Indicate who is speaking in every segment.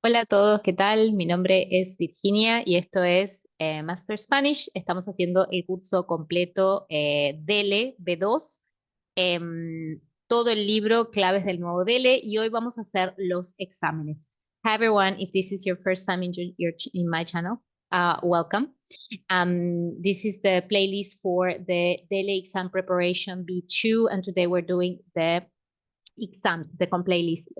Speaker 1: Hola a todos, ¿qué tal? Mi nombre es Virginia y esto es Master Spanish. Estamos haciendo el curso completo DELE B2, todo el libro Claves del Nuevo DELE y hoy vamos a hacer los exámenes. Hi everyone, if this is your first time in my channel, welcome. This is the playlist for the DELE exam preparation B2 and today we're doing the exam, the playlist.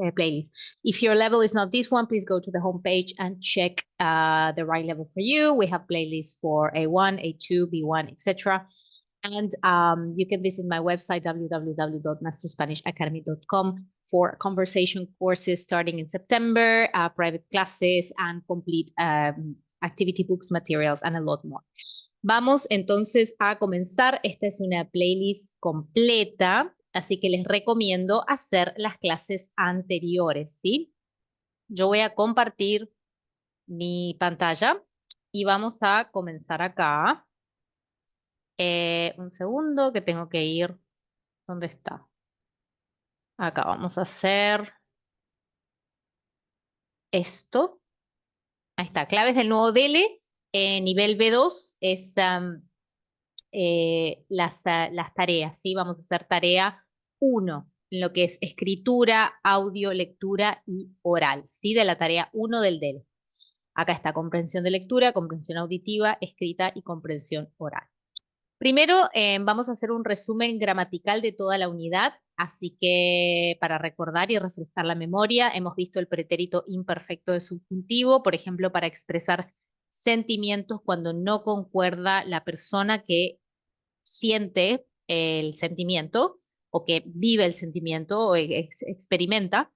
Speaker 1: If your level is not this one, please go to the homepage and check the right level for you. We have playlists for A1, A2, B1, etc. And you can visit my website, www.masterspanishacademy.com, for conversation courses starting in September, private classes, and complete activity books, materials, and a lot more. Vamos entonces a comenzar. Esta es una playlist completa, así que les recomiendo hacer las clases anteriores, ¿sí? Yo voy a compartir mi pantalla y vamos a comenzar acá. Un segundo que tengo que ir. ¿Dónde está? Acá vamos a hacer esto. Ahí está, claves del nuevo DELE. Nivel B2 es las tareas, ¿sí? Vamos a hacer tarea 1, en lo que es escritura, audio, lectura y oral, ¿sí? De la tarea 1 del DEL. Acá está comprensión de lectura, comprensión auditiva, escrita y comprensión oral. Primero, vamos a hacer un resumen gramatical de toda la unidad, así que para recordar y refrescar la memoria, hemos visto el pretérito imperfecto de subjuntivo, por ejemplo, para expresar sentimientos cuando no concuerda la persona que siente el sentimiento o que vive el sentimiento o experimenta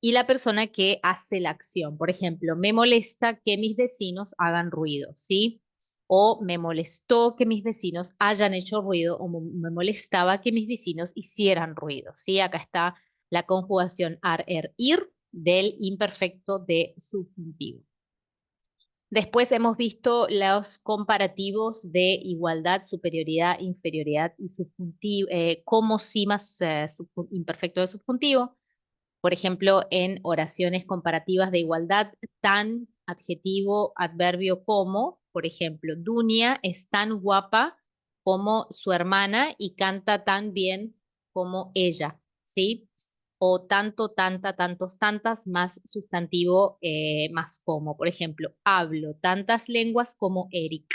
Speaker 1: y la persona que hace la acción. Por ejemplo, me molesta que mis vecinos hagan ruido, ¿sí? O me molestó que mis vecinos hayan hecho ruido o me molestaba que mis vecinos hicieran ruido, ¿sí? Acá está la conjugación ar, er, ir del imperfecto de subjuntivo. Después hemos visto los comparativos de igualdad, superioridad, inferioridad y subjuntivo, como sí más imperfecto de subjuntivo. Por ejemplo, en oraciones comparativas de igualdad, tan, adjetivo, adverbio como, por ejemplo, Dunia es tan guapa como su hermana y canta tan bien como ella, ¿sí? O tanto, tanta, tantos, tantas, más sustantivo, más como. Por ejemplo, hablo tantas lenguas como Eric.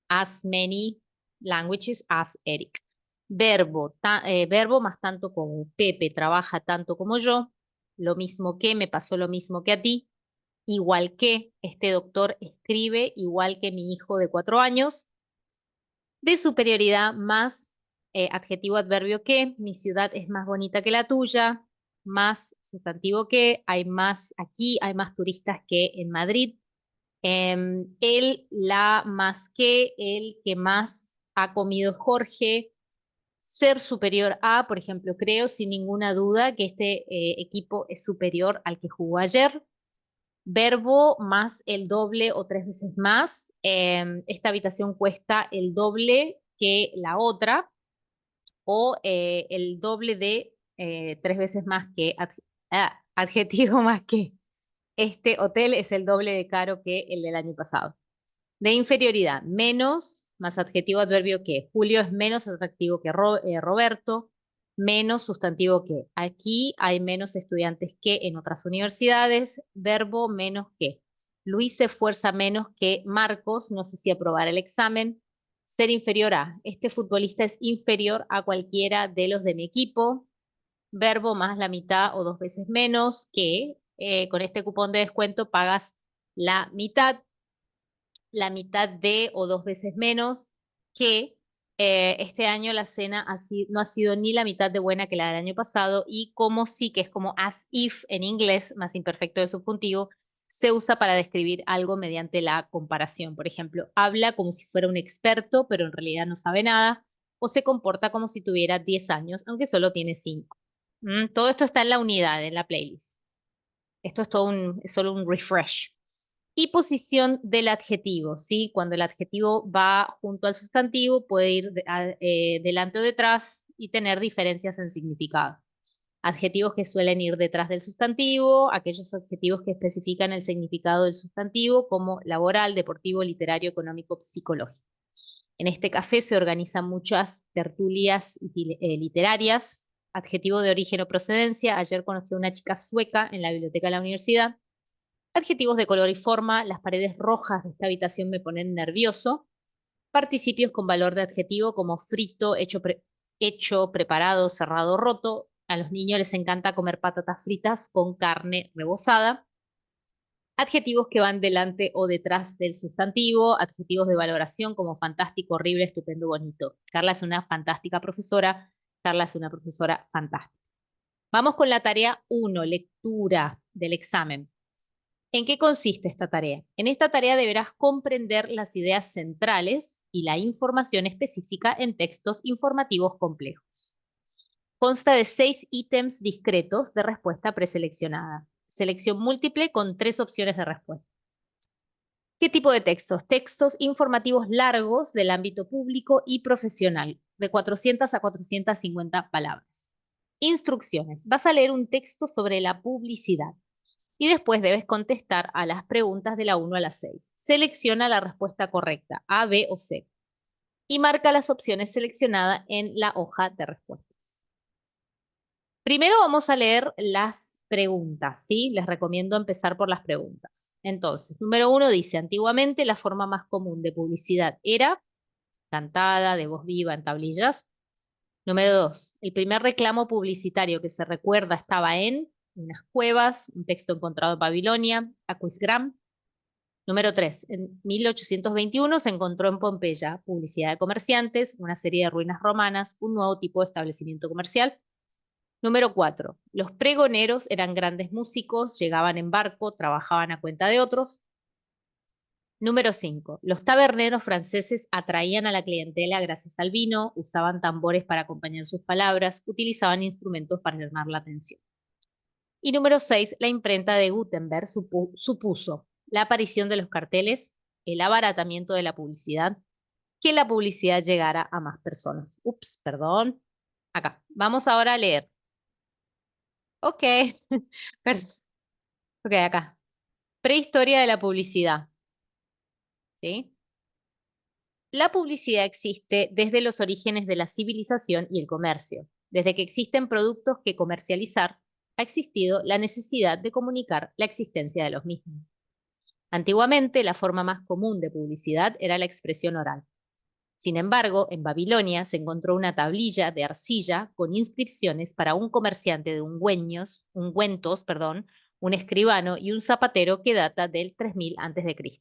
Speaker 1: As many languages as Eric. Verbo más tanto como Pepe trabaja tanto como yo, lo mismo que me pasó lo mismo que a ti, igual que este doctor escribe igual que mi hijo de 4 años, de superioridad más adjetivo adverbio que, mi ciudad es más bonita que la tuya, más sustantivo que, hay más aquí, hay más turistas que en Madrid, él, la más que, el que más ha comido Jorge, ser superior a, por ejemplo, creo sin ninguna duda que este equipo es superior al que jugó ayer. Verbo más el doble o 3 veces más. Esta habitación cuesta el doble que la otra o el doble de 3 veces más que adjetivo más que. Este hotel es el doble de caro que el del año pasado. De inferioridad, menos, más adjetivo adverbio que. Julio es menos atractivo que Roberto, menos sustantivo que. Aquí hay menos estudiantes que en otras universidades, verbo menos que. Luis se esfuerza menos que Marcos, no sé si aprobar el examen. Ser inferior a. Este futbolista es inferior a cualquiera de los de mi equipo. Verbo más la mitad o 2 veces menos que. Con este cupón de descuento pagas la mitad de o 2 veces menos que este año la cena no ha sido ni la mitad de buena que la del año pasado y como sí, que es como as if en inglés, más imperfecto de subjuntivo, se usa para describir algo mediante la comparación. Por ejemplo, habla como si fuera un experto, pero en realidad no sabe nada, o se comporta como si tuviera 10 años, aunque solo tiene 5. Todo esto está en la unidad, en la playlist. Esto es solo un refresh. Y posición del adjetivo, ¿sí? Cuando el adjetivo va junto al sustantivo, puede ir delante o detrás y tener diferencias en significado. Adjetivos que suelen ir detrás del sustantivo, aquellos adjetivos que especifican el significado del sustantivo, como laboral, deportivo, literario, económico, psicológico. En este café se organizan muchas tertulias literarias. Adjetivo de origen o procedencia. Ayer conocí a una chica sueca en la biblioteca de la universidad. Adjetivos de color y forma. Las paredes rojas de esta habitación me ponen nervioso. Participios con valor de adjetivo como frito, hecho, preparado, cerrado, roto. A los niños les encanta comer patatas fritas con carne rebozada. Adjetivos que van delante o detrás del sustantivo, adjetivos de valoración como fantástico, horrible, estupendo, bonito. Carla es una fantástica profesora, Carla es una profesora fantástica. Vamos con la tarea 1, lectura del examen. ¿En qué consiste esta tarea? En esta tarea deberás comprender las ideas centrales y la información específica en textos informativos complejos. Consta de 6 ítems discretos de respuesta preseleccionada. Selección múltiple con 3 opciones de respuesta. ¿Qué tipo de textos? Textos informativos largos del ámbito público y profesional, de 400 a 450 palabras. Instrucciones. Vas a leer un texto sobre la publicidad y después debes contestar a las preguntas de la 1 a la 6. Selecciona la respuesta correcta, A, B o C, y marca las opciones seleccionadas en la hoja de respuestas. Primero vamos a leer las preguntas, ¿sí? Les recomiendo empezar por las preguntas. Entonces, número 1 dice, antiguamente la forma más común de publicidad era cantada, de voz viva, en tablillas. Número 2, el primer reclamo publicitario que se recuerda estaba en unas cuevas, un texto encontrado en Babilonia, Aquisgrán. Número 3, en 1821 se encontró en Pompeya publicidad de comerciantes, una serie de ruinas romanas, un nuevo tipo de establecimiento comercial. Número 4. Los pregoneros eran grandes músicos, llegaban en barco, trabajaban a cuenta de otros. Número 5. Los taberneros franceses atraían a la clientela gracias al vino, usaban tambores para acompañar sus palabras, utilizaban instrumentos para llamar la atención. Y número 6. La imprenta de Gutenberg supuso la aparición de los carteles, el abaratamiento de la publicidad, que la publicidad llegara a más personas. Ups, perdón. Acá. Vamos ahora a leer. Ok. Perdón. Ok, acá. Prehistoria de la publicidad. ¿Sí? La publicidad existe desde los orígenes de la civilización y el comercio. Desde que existen productos que comercializar, ha existido la necesidad de comunicar la existencia de los mismos. Antiguamente, la forma más común de publicidad era la expresión oral. Sin embargo, en Babilonia se encontró una tablilla de arcilla con inscripciones para un comerciante de ungüentos, un escribano y un zapatero que data del 3000 a.C.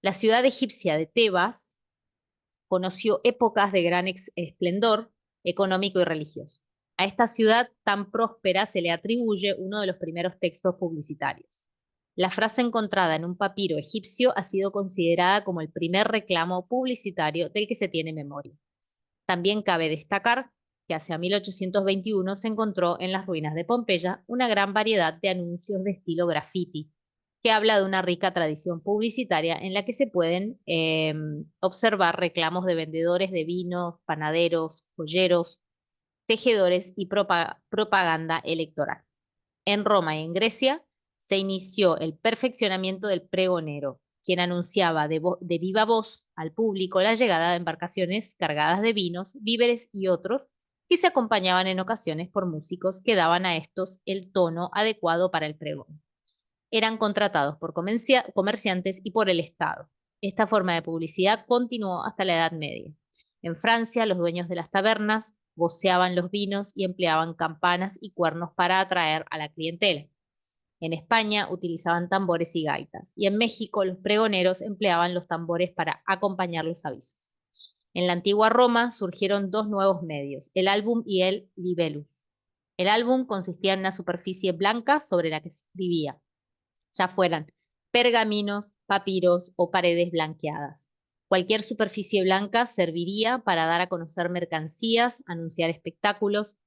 Speaker 1: La ciudad egipcia de Tebas conoció épocas de gran esplendor económico y religioso. A esta ciudad tan próspera se le atribuye uno de los primeros textos publicitarios. La frase encontrada en un papiro egipcio ha sido considerada como el primer reclamo publicitario del que se tiene memoria. También cabe destacar que hacia 1821 se encontró en las ruinas de Pompeya una gran variedad de anuncios de estilo graffiti, que habla de una rica tradición publicitaria en la que se pueden observar reclamos de vendedores de vinos, panaderos, joyeros, tejedores y propaganda electoral. En Roma y en Grecia se inició el perfeccionamiento del pregonero, quien anunciaba de viva voz al público la llegada de embarcaciones cargadas de vinos, víveres y otros, que se acompañaban en ocasiones por músicos que daban a estos el tono adecuado para el pregón. Eran contratados por comerciantes y por el Estado. Esta forma de publicidad continuó hasta la Edad Media. En Francia, los dueños de las tabernas voceaban los vinos y empleaban campanas y cuernos para atraer a la clientela. En España utilizaban tambores y gaitas, y en México los pregoneros empleaban los tambores para acompañar los avisos. En la antigua Roma surgieron dos nuevos medios, el álbum y el libellus. El álbum consistía en una superficie blanca sobre la que se escribía, ya fueran pergaminos, papiros o paredes blanqueadas. Cualquier superficie blanca serviría para dar a conocer mercancías, anunciar espectáculos,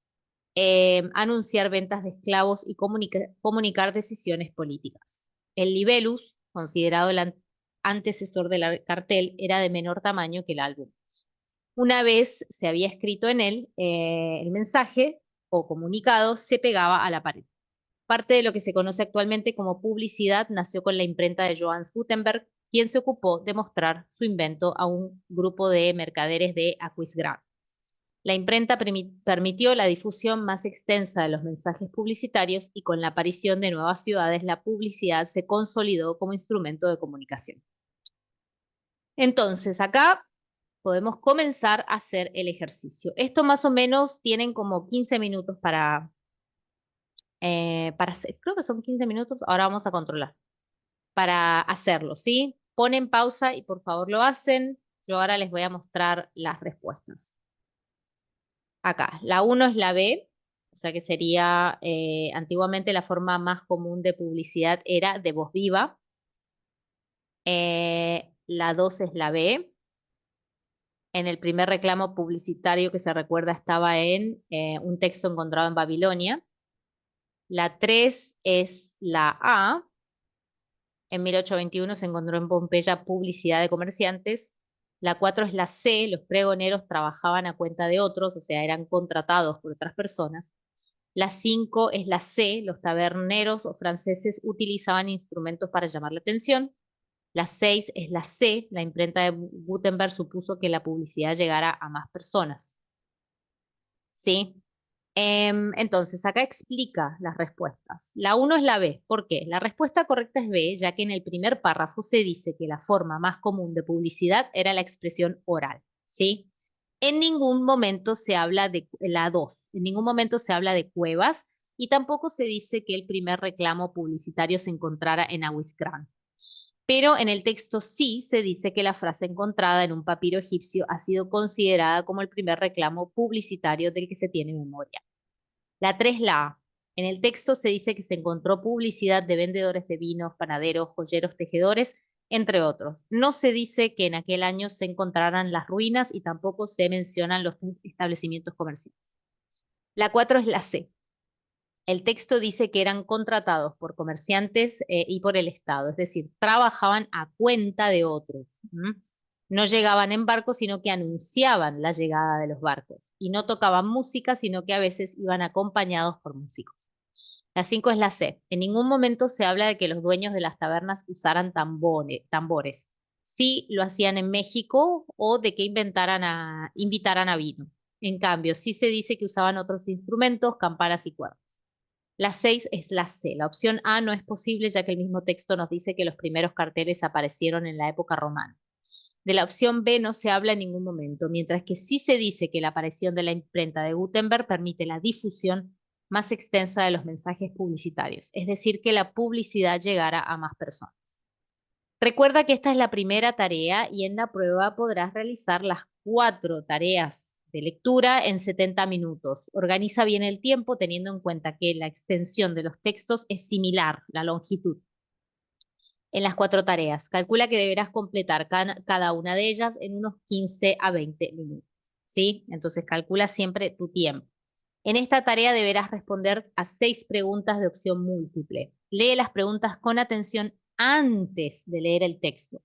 Speaker 1: anunciar ventas de esclavos y comunicar decisiones políticas. El libellus, considerado el antecesor del cartel, era de menor tamaño que el álbum. Una vez se había escrito en él el mensaje, o comunicado se pegaba a la pared. Parte de lo que se conoce actualmente como publicidad nació con la imprenta de Johannes Gutenberg, quien se ocupó de mostrar su invento a un grupo de mercaderes de Aquisgrán. La imprenta permitió la difusión más extensa de los mensajes publicitarios y con la aparición de nuevas ciudades, la publicidad se consolidó como instrumento de comunicación. Entonces, acá podemos comenzar a hacer el ejercicio. Esto más o menos tienen como 15 minutos para hacer, creo que son 15 minutos, ahora vamos a controlar, para hacerlo, ¿sí? Ponen pausa y por favor lo hacen. Yo ahora les voy a mostrar las respuestas. Acá, la 1 es la B, o sea que sería, antiguamente la forma más común de publicidad era de voz viva. La 2 es la B. En el primer reclamo publicitario que se recuerda estaba en un texto encontrado en Babilonia. La 3 es la A. En 1821 se encontró en Pompeya publicidad de comerciantes. La 4 es la C. Los pregoneros trabajaban a cuenta de otros, o sea, eran contratados por otras personas. La 5 es la C. Los taberneros o franceses utilizaban instrumentos para llamar la atención. La 6 es la C. La imprenta de Gutenberg supuso que la publicidad llegara a más personas. ¿Sí? Entonces, acá explica las respuestas. La 1 es la B. ¿Por qué? La respuesta correcta es B, ya que en el primer párrafo se dice que la forma más común de publicidad era la expresión oral. ¿Sí? En ningún momento se habla de la 2, en ningún momento se habla de cuevas y tampoco se dice que el primer reclamo publicitario se encontrara en Aquisgrán. Pero en el texto sí se dice que la frase encontrada en un papiro egipcio ha sido considerada como el primer reclamo publicitario del que se tiene memoria. La 3, la A. En el texto se dice que se encontró publicidad de vendedores de vinos, panaderos, joyeros, tejedores, entre otros. No se dice que en aquel año se encontraran las ruinas y tampoco se mencionan los establecimientos comerciales. La 4 es la C. El texto dice que eran contratados por comerciantes y por el Estado, es decir, trabajaban a cuenta de otros. No llegaban en barcos, sino que anunciaban la llegada de los barcos. Y no tocaban música, sino que a veces iban acompañados por músicos. La 5 es la C. En ningún momento se habla de que los dueños de las tabernas usaran tambores. Sí lo hacían en México o de que invitaran a vino. En cambio, sí se dice que usaban otros instrumentos, campanas y cuerdas. La 6 es la C. La opción A no es posible ya que el mismo texto nos dice que los primeros carteles aparecieron en la época romana. De la opción B no se habla en ningún momento, mientras que sí se dice que la aparición de la imprenta de Gutenberg permite la difusión más extensa de los mensajes publicitarios, es decir, que la publicidad llegara a más personas. Recuerda que esta es la primera tarea y en la prueba podrás realizar las 4 tareas de lectura en 70 minutos. Organiza bien el tiempo teniendo en cuenta que la extensión de los textos es similar, la longitud. En las 4 tareas, calcula que deberás completar cada una de ellas en unos 15 a 20 minutos. ¿Sí? Entonces calcula siempre tu tiempo. En esta tarea deberás responder a 6 preguntas de opción múltiple. Lee las preguntas con atención antes de leer el texto.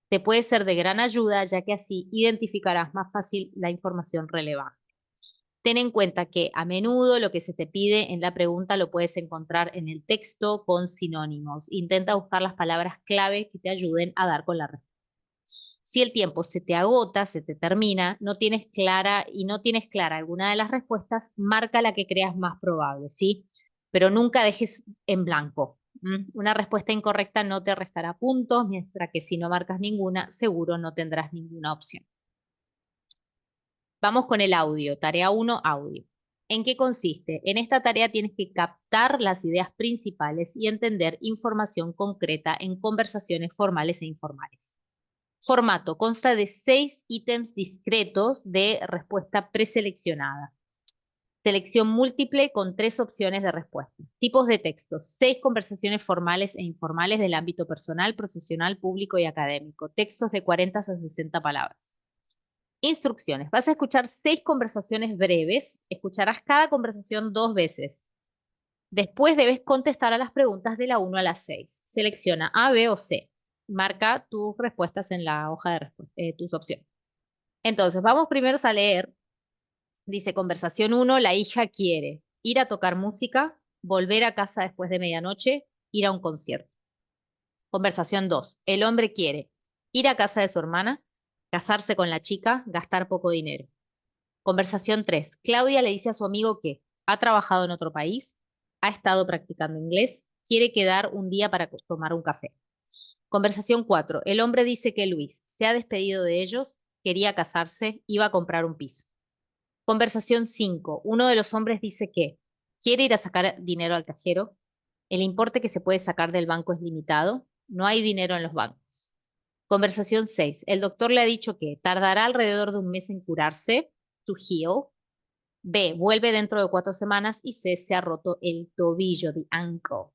Speaker 1: Te puede ser de gran ayuda, ya que así identificarás más fácil la información relevante. Ten en cuenta que a menudo lo que se te pide en la pregunta lo puedes encontrar en el texto con sinónimos. Intenta buscar las palabras clave que te ayuden a dar con la respuesta. Si el tiempo se te agota, se te termina, no tienes clara alguna de las respuestas, marca la que creas más probable, ¿sí? Pero nunca dejes en blanco. Una respuesta incorrecta no te restará puntos, mientras que si no marcas ninguna, seguro no tendrás ninguna opción. Vamos con el audio, tarea 1, audio. ¿En qué consiste? En esta tarea tienes que captar las ideas principales y entender información concreta en conversaciones formales e informales. Formato, consta de 6 ítems discretos de respuesta preseleccionada. Selección múltiple con 3 opciones de respuesta. Tipos de texto, 6 conversaciones formales e informales del ámbito personal, profesional, público y académico. Textos de 40 a 60 palabras. Instrucciones. Vas a escuchar 6 conversaciones breves. Escucharás cada conversación 2 veces. Después debes contestar a las preguntas de la 1 a la 6. Selecciona A, B o C. Marca tus respuestas en la hoja de respuesta, tus opciones. Entonces, vamos primero a leer. Dice conversación 1, la hija quiere. ir a tocar música, volver a casa después de medianoche, ir a un concierto. Conversación 2. El hombre quiere ir a casa de su hermana, casarse con la chica, gastar poco dinero. Conversación 3. Claudia le dice a su amigo que ha trabajado en otro país, ha estado practicando inglés, quiere quedar un día para tomar un café. Conversación 4. El hombre dice que Luis se ha despedido de ellos, quería casarse, iba a comprar un piso. Conversación 5. Uno de los hombres dice que quiere ir a sacar dinero al cajero, el importe que se puede sacar del banco es limitado, no hay dinero en los bancos. Conversación 6. El doctor le ha dicho que tardará alrededor de un mes en curarse, to heal. B. Vuelve dentro de 4 semanas y C. Se ha roto el tobillo, the ankle.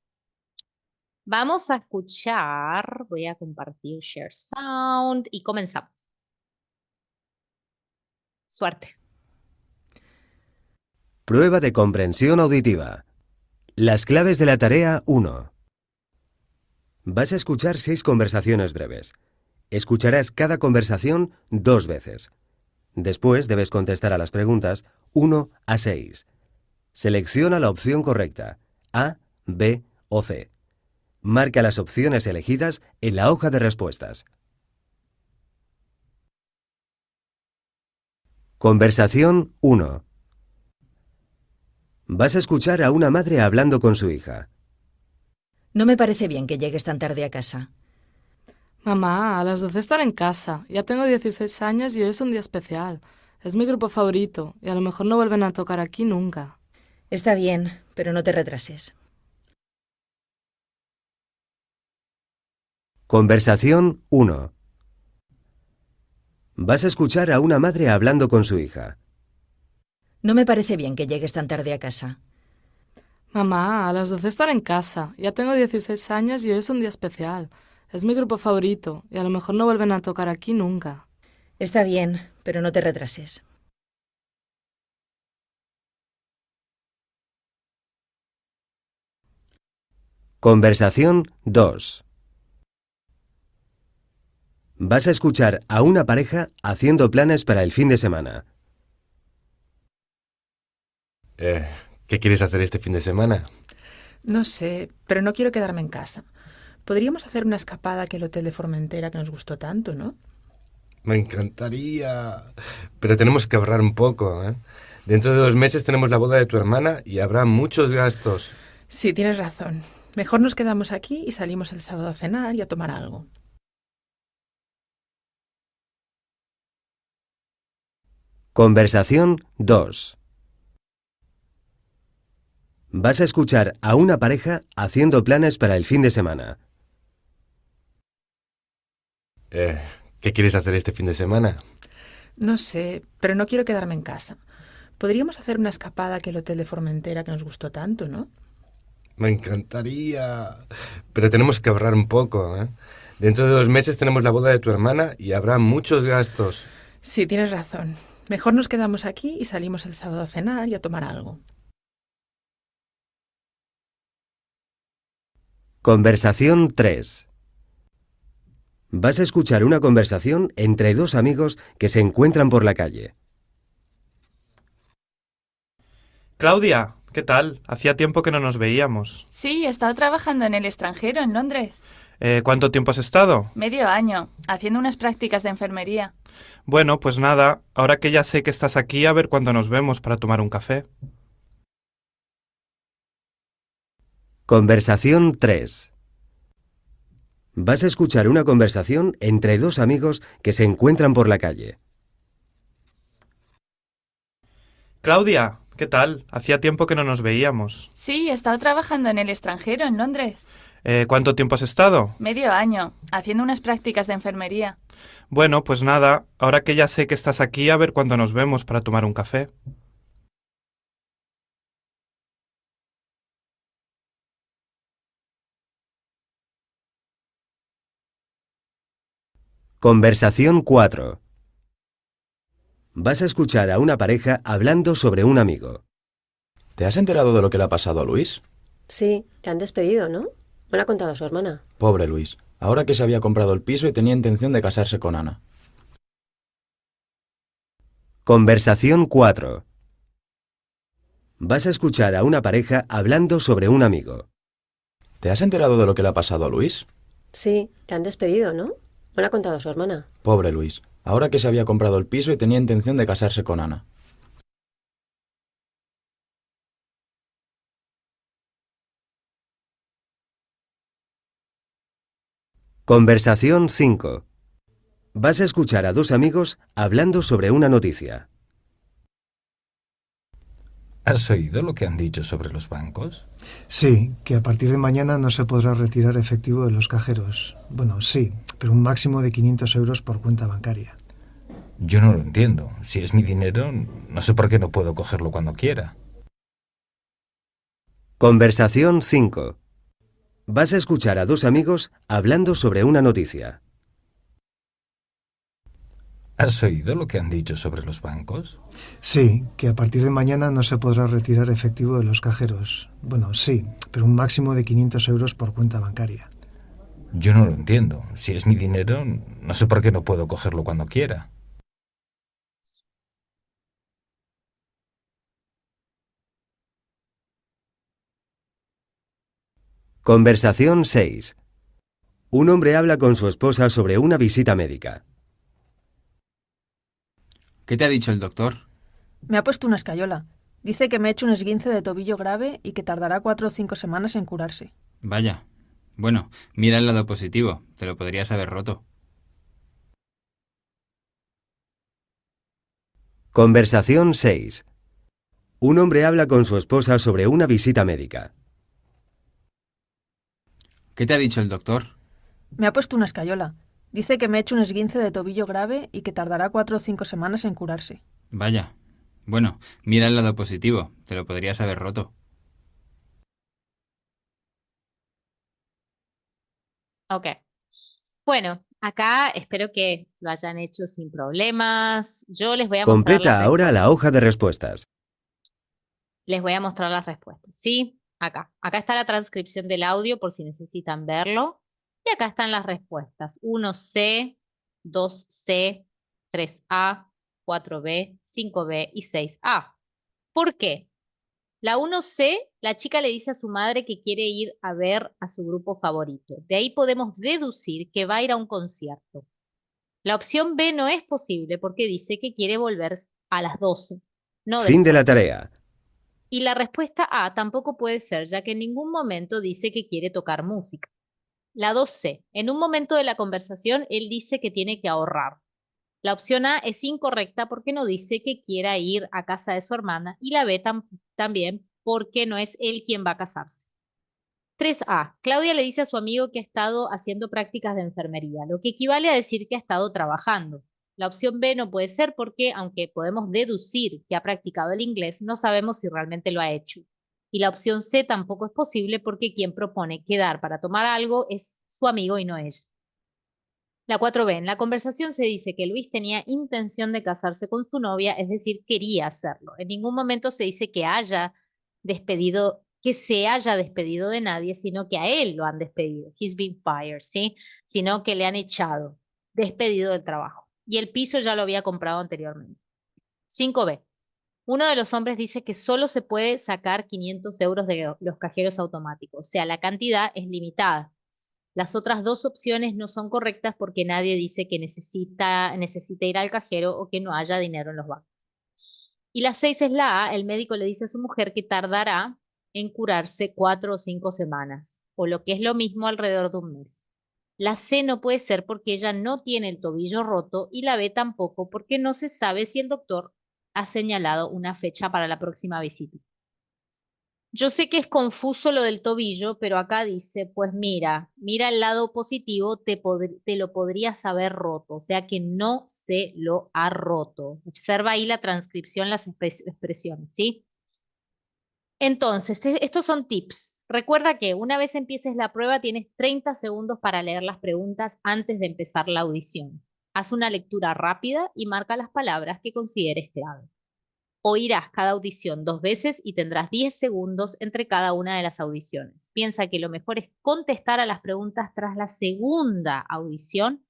Speaker 1: Vamos a escuchar, voy a compartir share sound y comenzamos. Suerte.
Speaker 2: Prueba de comprensión auditiva. Las claves de la tarea 1. Vas a escuchar 6 conversaciones breves. Escucharás cada conversación 2 veces. Después debes contestar a las preguntas 1 a 6. Selecciona la opción correcta, A, B o C. Marca las opciones elegidas en la hoja de respuestas. Conversación 1. Vas a escuchar a una madre hablando con su hija.
Speaker 3: No me parece bien que llegues tan tarde a casa.
Speaker 4: Mamá, a las 12 estaré en casa. Ya tengo 16 años y hoy es un día especial. Es mi grupo favorito y a lo mejor no vuelven a tocar aquí nunca.
Speaker 3: Está bien, pero no te retrases.
Speaker 2: Conversación 1. Vas a escuchar a una madre hablando con su hija.
Speaker 3: No me parece bien que llegues tan tarde a casa.
Speaker 4: Mamá, a las 12 estaré en casa. Ya tengo 16 años y hoy es un día especial. Es mi grupo favorito y a lo mejor no vuelven a tocar aquí nunca.
Speaker 3: Está bien, pero no te retrases.
Speaker 2: Conversación 2. Vas a escuchar a una pareja haciendo planes para el fin de semana.
Speaker 5: ¿Qué quieres hacer este fin de semana?
Speaker 6: No sé, pero no quiero quedarme en casa. Podríamos hacer una escapada a aquel hotel de Formentera que nos gustó tanto, ¿no?
Speaker 5: Me encantaría. Pero tenemos que ahorrar un poco, ¿eh? Dentro de 2 meses tenemos la boda de tu hermana y habrá muchos gastos.
Speaker 6: Sí, tienes razón. Mejor nos quedamos aquí y salimos el sábado a cenar y a tomar algo.
Speaker 2: Conversación 2. Vas a escuchar a una pareja haciendo planes para el fin de semana.
Speaker 5: ¿Qué quieres hacer este fin de semana?
Speaker 6: No sé, pero no quiero quedarme en casa. Podríamos hacer una escapada a aquel hotel de Formentera que nos gustó tanto, ¿no?
Speaker 5: Me encantaría. Pero tenemos que ahorrar un poco, ¿eh? Dentro de 2 meses tenemos la boda de tu hermana y habrá muchos gastos.
Speaker 6: Sí, tienes razón. Mejor nos quedamos aquí y salimos el sábado a cenar y a tomar algo.
Speaker 2: Conversación 3. Vas a escuchar una conversación entre 2 amigos que se encuentran por la calle.
Speaker 7: Claudia, ¿qué tal? Hacía tiempo que no nos veíamos.
Speaker 8: Sí, he estado trabajando en el extranjero, en Londres.
Speaker 7: ¿Cuánto tiempo has estado?
Speaker 8: Medio año, haciendo unas prácticas de enfermería.
Speaker 7: Bueno, pues nada, ahora que ya sé que estás aquí, a ver cuándo nos vemos para tomar un café.
Speaker 2: Conversación 3. Vas a escuchar una conversación entre 2 amigos que se encuentran por la calle.
Speaker 7: Claudia, ¿qué tal? Hacía tiempo que no nos veíamos.
Speaker 8: Sí, he estado trabajando en el extranjero, en Londres.
Speaker 7: ¿Cuánto tiempo has estado?
Speaker 8: Medio año, haciendo unas prácticas de enfermería.
Speaker 7: Bueno, pues nada, ahora que ya sé que estás aquí, a ver cuándo nos vemos para tomar un café.
Speaker 2: Conversación 4. Vas a escuchar a una pareja hablando sobre un amigo.
Speaker 9: ¿Te has enterado de lo que le ha pasado a Luis?
Speaker 10: Sí, le han despedido, ¿no? Me lo ha contado su hermana.
Speaker 9: Pobre Luis, ahora que se había comprado el piso y tenía intención de casarse con Ana.
Speaker 2: Conversación 4. Vas a escuchar a una pareja hablando sobre un amigo.
Speaker 9: ¿Te has enterado de lo que le ha pasado a Luis?
Speaker 10: Sí, le han despedido, ¿no? Me lo ha contado su hermana.
Speaker 9: Pobre Luis. Ahora que se había comprado el piso y tenía intención de casarse con Ana.
Speaker 2: Conversación 5. Vas a escuchar a dos amigos hablando sobre una noticia.
Speaker 11: ¿Has oído lo que han dicho sobre los bancos?
Speaker 12: Sí, que a partir de mañana no se podrá retirar efectivo de los cajeros. Bueno, sí, pero un máximo de 500 euros por cuenta bancaria.
Speaker 11: Yo no lo entiendo. Si es mi dinero, no sé por qué no puedo cogerlo cuando quiera.
Speaker 2: Conversación 5. Vas a escuchar a dos amigos hablando sobre una noticia.
Speaker 11: ¿Has oído lo que han dicho sobre los bancos?
Speaker 12: Sí, que a partir de mañana no se podrá retirar efectivo de los cajeros. Bueno, sí, pero un máximo de 500 euros por cuenta bancaria.
Speaker 11: Yo no lo entiendo. Si es mi dinero, no sé por qué no puedo cogerlo cuando quiera.
Speaker 2: Conversación 6. Un hombre habla con su esposa sobre una visita médica.
Speaker 13: ¿Qué te ha dicho el doctor?
Speaker 14: Me ha puesto una escayola. Dice que me he hecho un esguince de tobillo grave y que tardará 4 o 5 semanas en curarse.
Speaker 13: Vaya. Bueno, mira el lado positivo. Te lo podrías haber roto.
Speaker 2: Conversación 6. Un hombre habla con su esposa sobre una visita médica.
Speaker 13: ¿Qué te ha dicho el doctor?
Speaker 14: Me ha puesto una escayola. Dice que me he hecho un esguince de tobillo grave y que tardará 4 o 5 semanas en curarse.
Speaker 13: Vaya. Bueno, mira el lado positivo. Te lo podrías haber roto.
Speaker 1: Ok. Bueno, acá espero que lo hayan hecho sin problemas. Yo les voy a mostrar
Speaker 2: Completa
Speaker 1: las
Speaker 2: ahora la
Speaker 1: respuestas.
Speaker 2: hoja de respuestas.
Speaker 1: Les voy a mostrar las respuestas, ¿sí? Acá. Acá está la transcripción del audio por si necesitan verlo. Y acá están las respuestas. 1C, 2C, 3A, 4B, 5B y 6A. ¿Por qué? La 1C, la chica le dice a su madre que quiere ir a ver a su grupo favorito. De ahí podemos deducir que va a ir a un concierto. La opción B no es posible porque dice que quiere volver a las 12, no
Speaker 2: Fin de la
Speaker 1: después.
Speaker 2: tarea.
Speaker 1: Y la respuesta A tampoco puede ser, ya que en ningún momento dice que quiere tocar música. La 2C, en un momento de la conversación, él dice que tiene que ahorrar. La opción A es incorrecta porque no dice que quiera ir a casa de su hermana y la B también porque no es él quien va a casarse. 3A. Claudia le dice a su amigo que ha estado haciendo prácticas de enfermería, lo que equivale a decir que ha estado trabajando. La opción B no puede ser porque, aunque podemos deducir que ha practicado el inglés, no sabemos si realmente lo ha hecho. Y la opción C tampoco es posible porque quien propone quedar para tomar algo es su amigo y no ella. La 4B. En la conversación se dice que Luis tenía intención de casarse con su novia, es decir, quería hacerlo. En ningún momento se dice que se haya despedido de nadie, sino que a él lo han despedido. He's been fired, ¿sí? Sino que le han echado, despedido del trabajo. Y el piso ya lo había comprado anteriormente. 5B. Uno de los hombres dice que solo se puede sacar 500 euros de los cajeros automáticos, o sea, la cantidad es limitada. Las otras dos opciones no son correctas porque nadie dice que necesita ir al cajero o que no haya dinero en los bancos. Y la 6 es la A, el médico le dice a su mujer que tardará en curarse 4 o 5 semanas, o lo que es lo mismo alrededor de un mes. La C no puede ser porque ella no tiene el tobillo roto y la B tampoco porque no se sabe si el doctor ha señalado una fecha para la próxima visita. Yo sé que es confuso lo del tobillo, pero acá dice, pues mira el lado positivo, te lo podrías haber roto, o sea que no se lo ha roto. Observa ahí la transcripción, las expresiones, ¿sí? Entonces, estos son tips. Recuerda que una vez empieces la prueba, tienes 30 segundos para leer las preguntas antes de empezar la audición. Haz una lectura rápida y marca las palabras que consideres clave. Oirás cada audición 2 veces y tendrás 10 segundos entre cada una de las audiciones. Piensa que lo mejor es contestar a las preguntas tras la segunda audición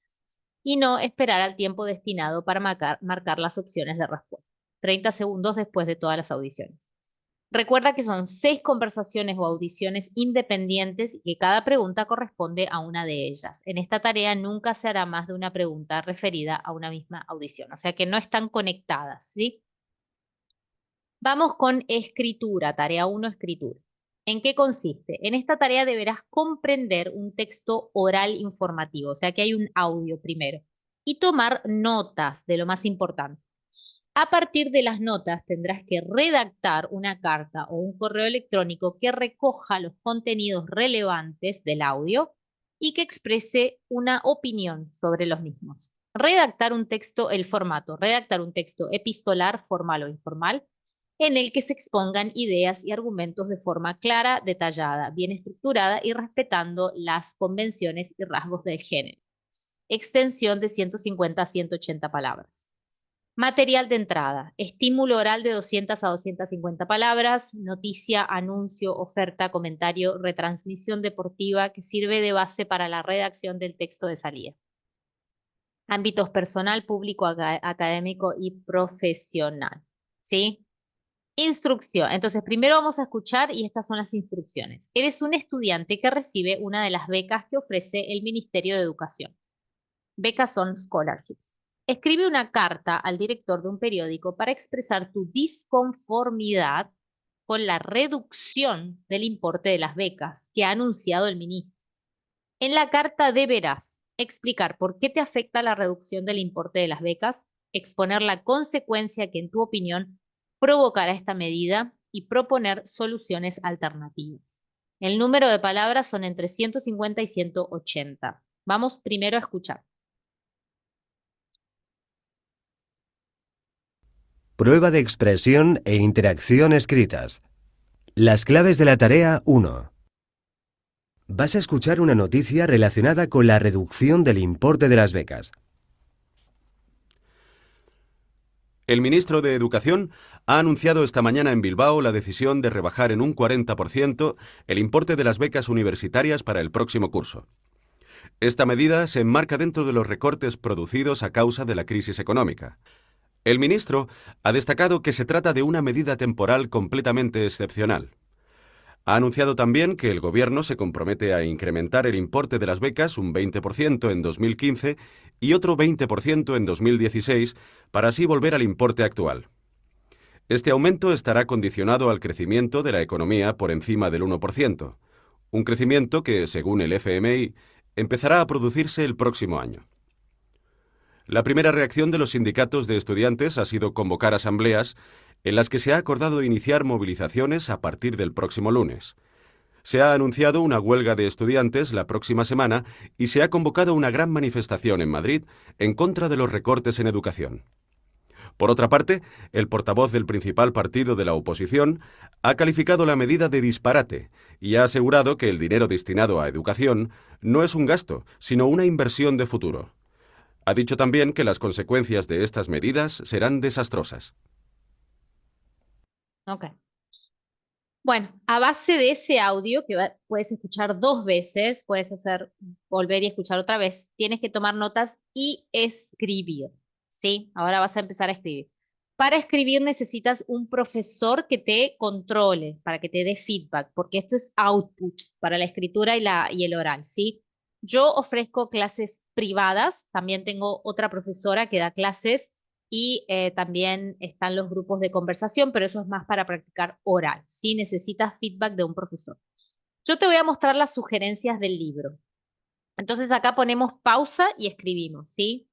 Speaker 1: y no esperar al tiempo destinado para marcar las opciones de respuesta. 30 segundos después de todas las audiciones. Recuerda que son 6 conversaciones o audiciones independientes y que cada pregunta corresponde a una de ellas. En esta tarea nunca se hará más de una pregunta referida a una misma audición, o sea que no están conectadas, ¿sí? Vamos con escritura, tarea 1, escritura. ¿En qué consiste? En esta tarea deberás comprender un texto oral informativo, o sea que hay un audio primero, y tomar notas de lo más importante. A partir de las notas tendrás que redactar una carta o un correo electrónico que recoja los contenidos relevantes del audio y que exprese una opinión sobre los mismos. Redactar un texto, el formato, redactar un texto epistolar, formal o informal, en el que se expongan ideas y argumentos de forma clara, detallada, bien estructurada y respetando las convenciones y rasgos del género. Extensión de 150 a 180 palabras. Material de entrada, estímulo oral de 200 a 250 palabras, noticia, anuncio, oferta, comentario, retransmisión deportiva que sirve de base para la redacción del texto de salida. Ámbitos personal, público, académico y profesional. ¿Sí? Instrucción. Entonces, primero vamos a escuchar y estas son las instrucciones. Eres un estudiante que recibe una de las becas que ofrece el Ministerio de Educación. Becas son scholarships. Escribe una carta al director de un periódico para expresar tu disconformidad con la reducción del importe de las becas que ha anunciado el ministro. En la carta deberás explicar por qué te afecta la reducción del importe de las becas, exponer la consecuencia que en tu opinión provocará esta medida y proponer soluciones alternativas. El número de palabras son entre 150 y 180. Vamos primero a escuchar.
Speaker 2: Prueba de expresión e interacción escritas. Las claves de la tarea 1. Vas a escuchar una noticia relacionada con la reducción del importe de las becas.
Speaker 15: El ministro de Educación ha anunciado esta mañana en Bilbao la decisión de rebajar en un 40% el importe de las becas universitarias para el próximo curso. Esta medida se enmarca dentro de los recortes producidos a causa de la crisis económica. El ministro ha destacado que se trata de una medida temporal completamente excepcional. Ha anunciado también que el Gobierno se compromete a incrementar el importe de las becas un 20% en 2015 y otro 20% en 2016 para así volver al importe actual. Este aumento estará condicionado al crecimiento de la economía por encima del 1%, un crecimiento que, según el FMI, empezará a producirse el próximo año. La primera reacción de los sindicatos de estudiantes ha sido convocar asambleas en las que se ha acordado iniciar movilizaciones a partir del próximo lunes. Se ha anunciado una huelga de estudiantes la próxima semana y se ha convocado una gran manifestación en Madrid en contra de los recortes en educación. Por otra parte, el portavoz del principal partido de la oposición ha calificado la medida de disparate y ha asegurado que el dinero destinado a educación no es un gasto, sino una inversión de futuro. Ha dicho también que las consecuencias de estas medidas serán desastrosas.
Speaker 1: Ok. Bueno, a base de ese audio que puedes escuchar 2 veces, puedes volver y escuchar otra vez, tienes que tomar notas y escribir, ¿sí? Ahora vas a empezar a escribir. Para escribir necesitas un profesor que te controle, para que te dé feedback, porque esto es output para la escritura y el oral, ¿sí? Yo ofrezco clases privadas, también tengo otra profesora que da clases y también están los grupos de conversación, pero eso es más para practicar oral, ¿sí? Necesitas feedback de un profesor. Yo te voy a mostrar las sugerencias del libro. Entonces acá ponemos pausa y escribimos, ¿sí?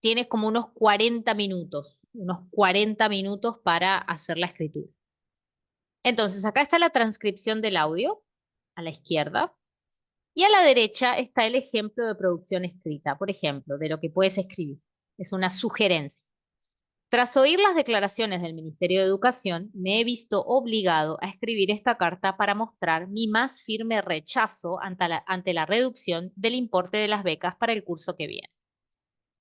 Speaker 1: Tienes como unos 40 minutos para hacer la escritura. Entonces acá está la transcripción del audio, a la izquierda. Y a la derecha está el ejemplo de producción escrita, por ejemplo, de lo que puedes escribir. Es una sugerencia. Tras oír las declaraciones del Ministerio de Educación, me he visto obligado a escribir esta carta para mostrar mi más firme rechazo ante la reducción del importe de las becas para el curso que viene.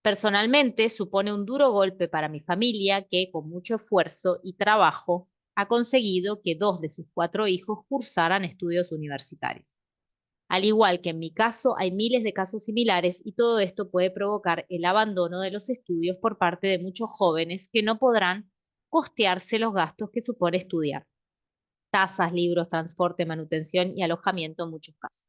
Speaker 1: Personalmente, supone un duro golpe para mi familia que, con mucho esfuerzo y trabajo, ha conseguido que 2 de sus 4 hijos cursaran estudios universitarios. Al igual que en mi caso, hay miles de casos similares y todo esto puede provocar el abandono de los estudios por parte de muchos jóvenes que no podrán costearse los gastos que supone estudiar. Tasas, libros, transporte, manutención y alojamiento en muchos casos.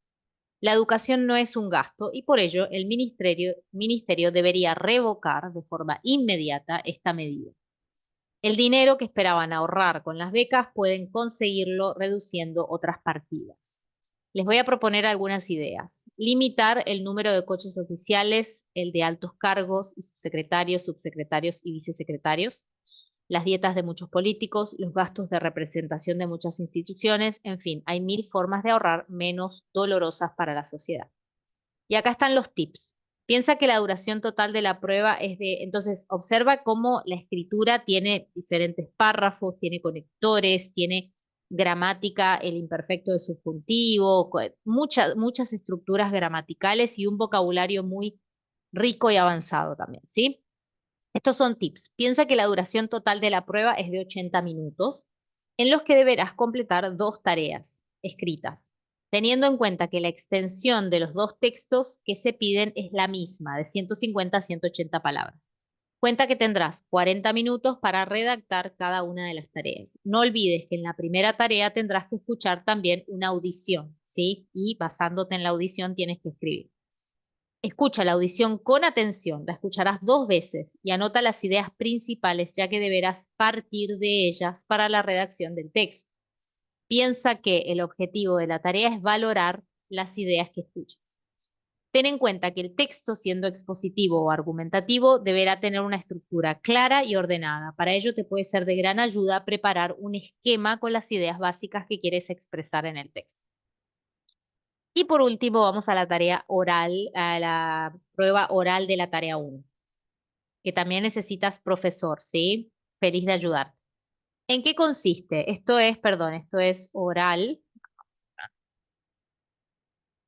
Speaker 1: La educación no es un gasto y por ello el ministerio debería revocar de forma inmediata esta medida. El dinero que esperaban ahorrar con las becas pueden conseguirlo reduciendo otras partidas. Les voy a proponer algunas ideas. Limitar el número de coches oficiales, el de altos cargos y sus secretarios, subsecretarios y vicesecretarios, las dietas de muchos políticos, los gastos de representación de muchas instituciones, en fin, hay 1000 formas de ahorrar menos dolorosas para la sociedad. Y acá están los tips. Piensa que la duración total de la prueba es de, entonces observa cómo la escritura tiene diferentes párrafos, tiene conectores, tiene gramática, el imperfecto de subjuntivo, muchas estructuras gramaticales y un vocabulario muy rico y avanzado también, ¿sí? Estos son tips. Piensa que la duración total de la prueba es de 80 minutos, en los que deberás completar 2 tareas escritas, teniendo en cuenta que la extensión de los 2 textos que se piden es la misma, de 150 a 180 palabras. Cuenta que tendrás 40 minutos para redactar cada una de las tareas. No olvides que en la primera tarea tendrás que escuchar también una audición, ¿sí? Y basándote en la audición tienes que escribir. Escucha la audición con atención, la escucharás 2 veces y anota las ideas principales, ya que deberás partir de ellas para la redacción del texto. Piensa que el objetivo de la tarea es valorar las ideas que escuchas. Ten en cuenta que el texto, siendo expositivo o argumentativo, deberá tener una estructura clara y ordenada. Para ello te puede ser de gran ayuda preparar un esquema con las ideas básicas que quieres expresar en el texto. Y por último, vamos a la tarea oral, a la prueba oral de la tarea 1, que también necesitas profesor, ¿sí? Feliz de ayudarte. ¿En qué consiste? Esto es oral.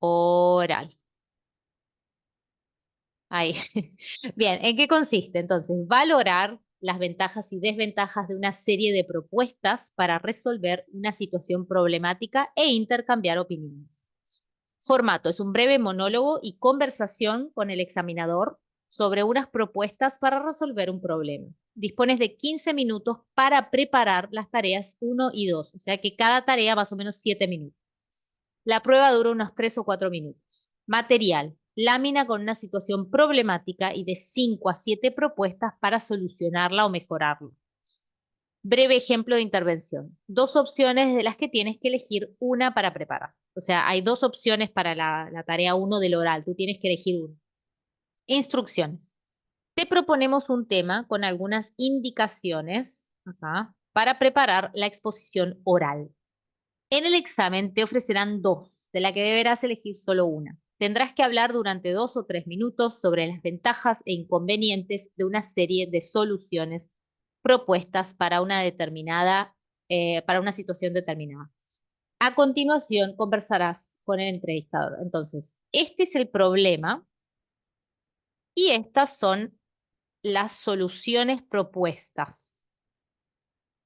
Speaker 1: Oral. Ahí. Bien, ¿en qué consiste? Entonces, valorar las ventajas y desventajas de una serie de propuestas para resolver una situación problemática e intercambiar opiniones. Formato: es un breve monólogo y conversación con el examinador sobre unas propuestas para resolver un problema. Dispones de 15 minutos para preparar las tareas 1 y 2, o sea que cada tarea más o menos 7 minutos. La prueba dura unos 3 o 4 minutos. Material: lámina con una situación problemática y de 5 a 7 propuestas para solucionarla o mejorarla. Breve ejemplo de intervención. 2 opciones de las que tienes que elegir una para preparar. O sea, hay 2 opciones para la tarea 1 del oral. Tú tienes que elegir una. Instrucciones. Te proponemos un tema con algunas indicaciones acá, para preparar la exposición oral. En el examen te ofrecerán 2, de la que deberás elegir solo una. Tendrás que hablar durante 2 o 3 minutos sobre las ventajas e inconvenientes de una serie de soluciones propuestas para una situación determinada. A continuación conversarás con el entrevistador. Entonces, este es el problema y estas son las soluciones propuestas.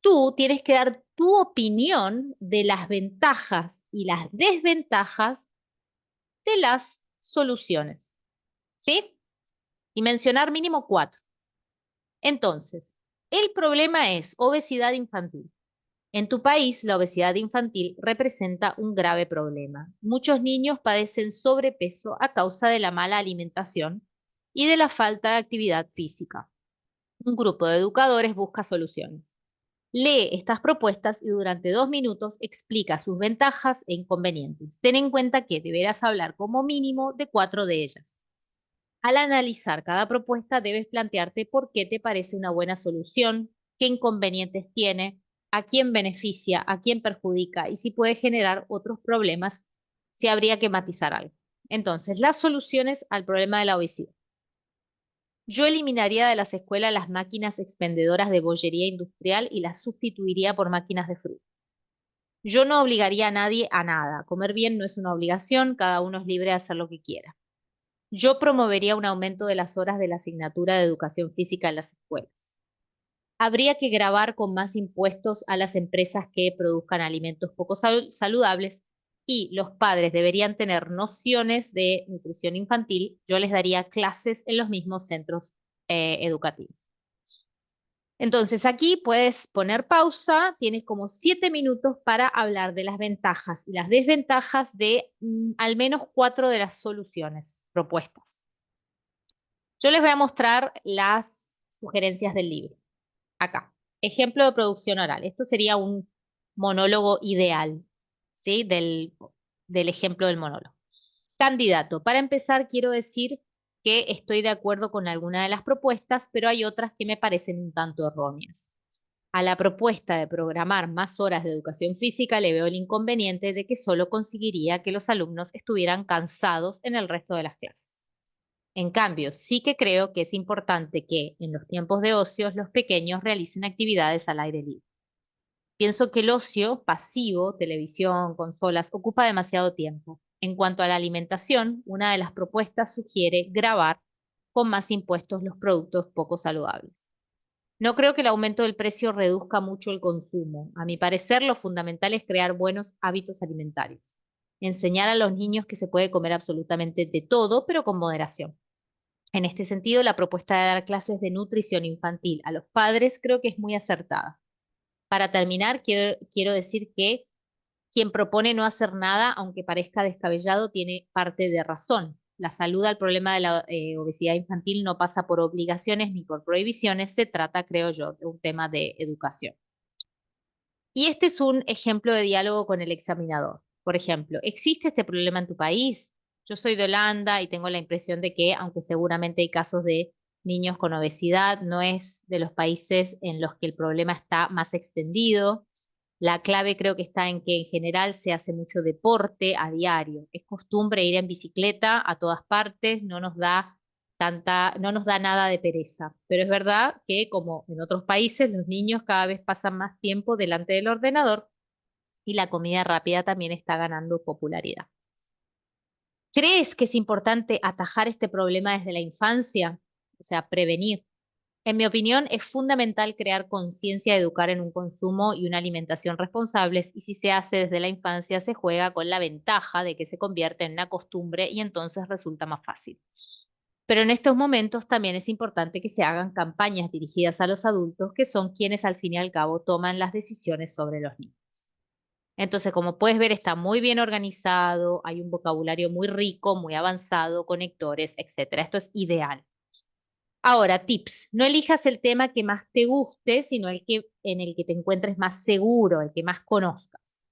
Speaker 1: Tú tienes que dar tu opinión de las ventajas y las desventajas de las soluciones, ¿sí? Y mencionar mínimo 4. Entonces, el problema es obesidad infantil. En tu país, la obesidad infantil representa un grave problema. Muchos niños padecen sobrepeso a causa de la mala alimentación y de la falta de actividad física. Un grupo de educadores busca soluciones. Lee estas propuestas y durante 2 minutos explica sus ventajas e inconvenientes. Ten en cuenta que deberás hablar como mínimo de 4 de ellas. Al analizar cada propuesta debes plantearte por qué te parece una buena solución, qué inconvenientes tiene, a quién beneficia, a quién perjudica y si puede generar otros problemas, si habría que matizar algo. Entonces, las soluciones al problema de la obesidad. Yo eliminaría de las escuelas las máquinas expendedoras de bollería industrial y las sustituiría por máquinas de fruta. Yo no obligaría a nadie a nada. Comer bien no es una obligación, cada uno es libre de hacer lo que quiera. Yo promovería un aumento de las horas de la asignatura de educación física en las escuelas. Habría que gravar con más impuestos a las empresas que produzcan alimentos poco saludables y los padres deberían tener nociones de nutrición infantil. Yo les daría clases en los mismos centros educativos. Entonces aquí puedes poner pausa, tienes como 7 minutos para hablar de las ventajas y las desventajas de al menos 4 de las soluciones propuestas. Yo les voy a mostrar las sugerencias del libro. Acá, ejemplo de producción oral. Esto sería un monólogo ideal, ¿sí? Del ejemplo del monólogo. Candidato. Para empezar, quiero decir que estoy de acuerdo con alguna de las propuestas, pero hay otras que me parecen un tanto erróneas. A la propuesta de programar más horas de educación física le veo el inconveniente de que solo conseguiría que los alumnos estuvieran cansados en el resto de las clases. En cambio, sí que creo que es importante que en los tiempos de ocio los pequeños realicen actividades al aire libre. Pienso que el ocio pasivo, televisión, consolas, ocupa demasiado tiempo. En cuanto a la alimentación, una de las propuestas sugiere gravar con más impuestos los productos poco saludables. No creo que el aumento del precio reduzca mucho el consumo. A mi parecer, lo fundamental es crear buenos hábitos alimentarios. Enseñar a los niños que se puede comer absolutamente de todo, pero con moderación. En este sentido, la propuesta de dar clases de nutrición infantil a los padres creo que es muy acertada. Para terminar, quiero decir que quien propone no hacer nada, aunque parezca descabellado, tiene parte de razón. La salud al problema de la obesidad infantil no pasa por obligaciones ni por prohibiciones, se trata, creo yo, de un tema de educación. Y este es un ejemplo de diálogo con el examinador. Por ejemplo, ¿existe este problema en tu país? Yo soy de Holanda y tengo la impresión de que, aunque seguramente hay casos de niños con obesidad, no es de los países en los que el problema está más extendido. La clave creo que está en que en general se hace mucho deporte a diario. Es costumbre ir en bicicleta a todas partes, no nos da nada de pereza. Pero es verdad que, como en otros países, los niños cada vez pasan más tiempo delante del ordenador y la comida rápida también está ganando popularidad. ¿Crees que es importante atajar este problema desde la infancia? O sea, prevenir. En mi opinión, es fundamental crear conciencia de educar en un consumo y una alimentación responsables, y si se hace desde la infancia, se juega con la ventaja de que se convierte en una costumbre y entonces resulta más fácil. Pero en estos momentos también es importante que se hagan campañas dirigidas a los adultos, que son quienes al fin y al cabo toman las decisiones sobre los niños. Entonces, como puedes ver, está muy bien organizado, hay un vocabulario muy rico, muy avanzado, conectores, etc. Esto es ideal. Ahora, tips. No elijas el tema que más te guste, sino en el que te encuentres más seguro, el que más conozcas.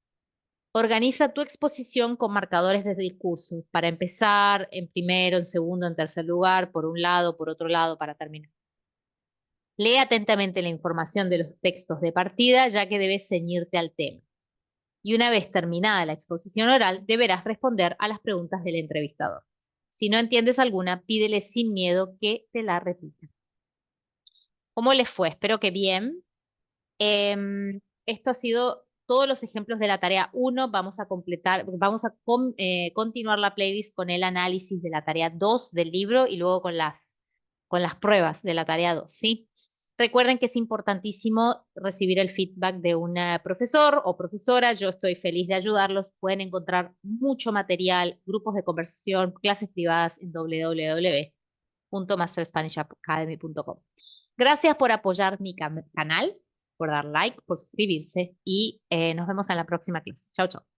Speaker 1: Organiza tu exposición con marcadores de discurso. Para empezar, en primero, en segundo, en tercer lugar, por un lado, por otro lado, para terminar. Lee atentamente la información de los textos de partida, ya que debes ceñirte al tema. Y una vez terminada la exposición oral, deberás responder a las preguntas del entrevistador. Si no entiendes alguna, pídele sin miedo que te la repita. ¿Cómo les fue? Espero que bien. Esto ha sido todos los ejemplos de la tarea 1. Vamos a continuar la playlist con el análisis de la tarea 2 del libro y luego con las pruebas de la tarea 2, ¿sí? Recuerden que es importantísimo recibir el feedback de un profesor o profesora. Yo estoy feliz de ayudarlos. Pueden encontrar mucho material, grupos de conversación, clases privadas en www.masterspanishacademy.com. Gracias por apoyar mi canal, por dar like, por suscribirse y nos vemos en la próxima clase. Chao, chao.